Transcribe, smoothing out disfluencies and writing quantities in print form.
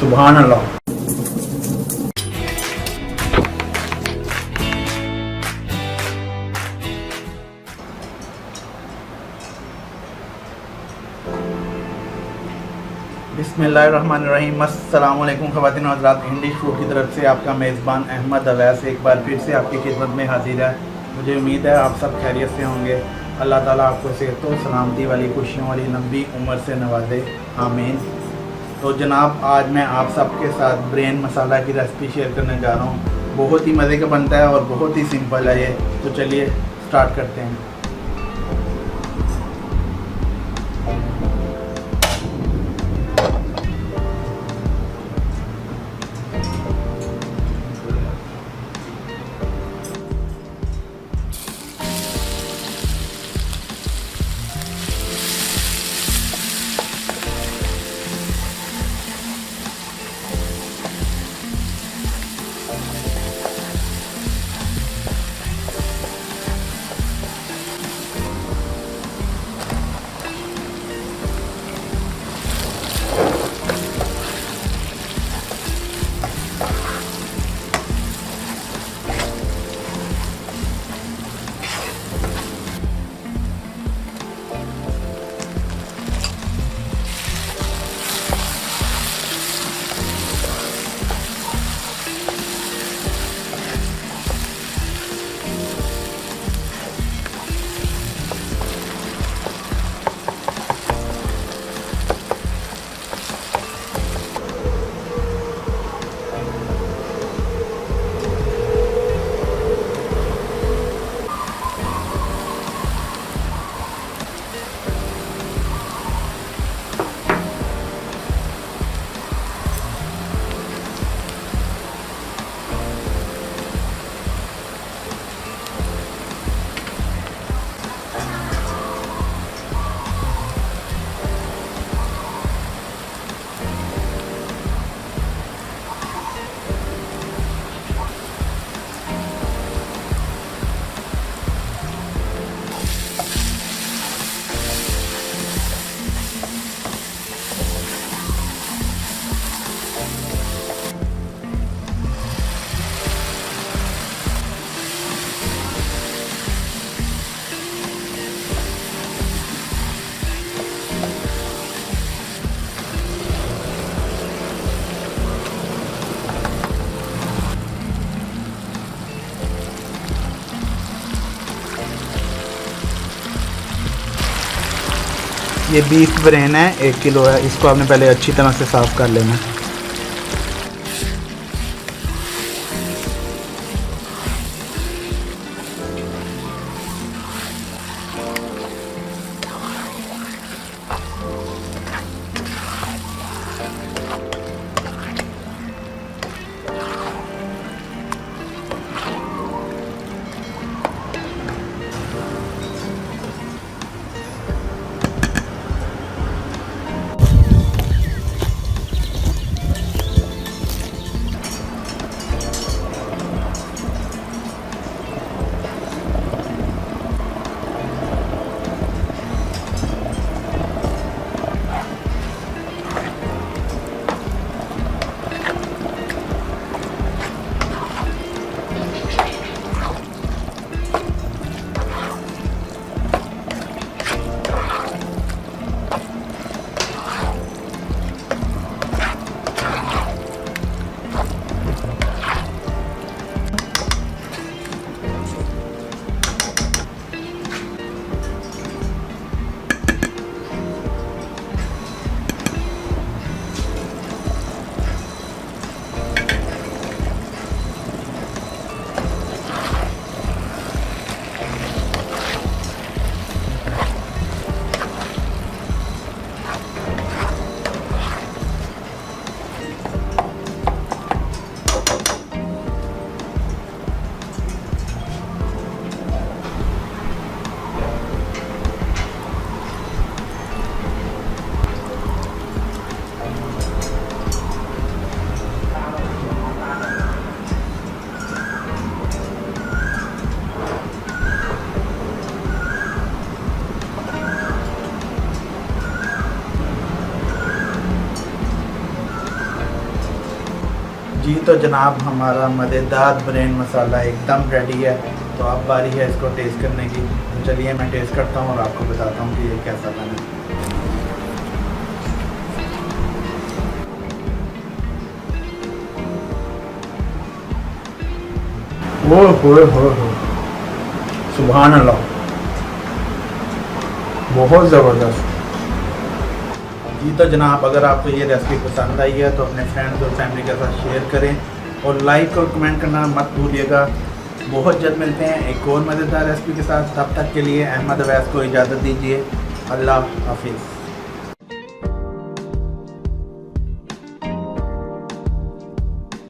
सुभान अल्लाह। बिस्मिल्लाहिर्रहमानिर्रहीम। अस्सलाम वालेकुम ख़वातीन और हज़रात, इंडिश फूड की तरफ से आपका मेज़बान अहमद अवैस एक बार फिर से आपकी खिदमत में हाजिर है। मुझे उम्मीद है आप सब खैरियत से होंगे। अल्लाह ताला आपको सेहत व सलामती वाली, खुशियों वाली लंबी उम्र से नवाजे, आमीन। तो जनाब, आज मैं आप सबके साथ ब्रेन मसाला की रेसिपी शेयर करने जा रहा हूँ। बहुत ही मज़े का बनता है और बहुत ही सिंपल है ये। तो चलिए स्टार्ट करते हैं। ये बीफ ब्रेन है, 1 किलो है। इसको आपने पहले अच्छी तरह से साफ़ कर लेना है। तो जनाब हमारा मज़ेदार ब्रेन मसाला एकदम रेडी है। तो अब बारी है इसको टेस्ट करने की। तो चलिए मैं टेस्ट करता हूँ और आपको बताता हूँ कि ये कैसा बना। हो सुभान अल्लाह, बहुत ज़बरदस्त। जी तो जनाब अगर आपको ये रेसिपी पसंद आई है तो अपने फ्रेंड्स और फैमिली के साथ शेयर करें और लाइक और कमेंट करना मत भूलिएगा। बहुत जल्द मिलते हैं एक और मज़ेदार रेसिपी के साथ। तब तक के लिए अहमद अवैस को इजाज़त दीजिए। अल्लाह हाफिज़।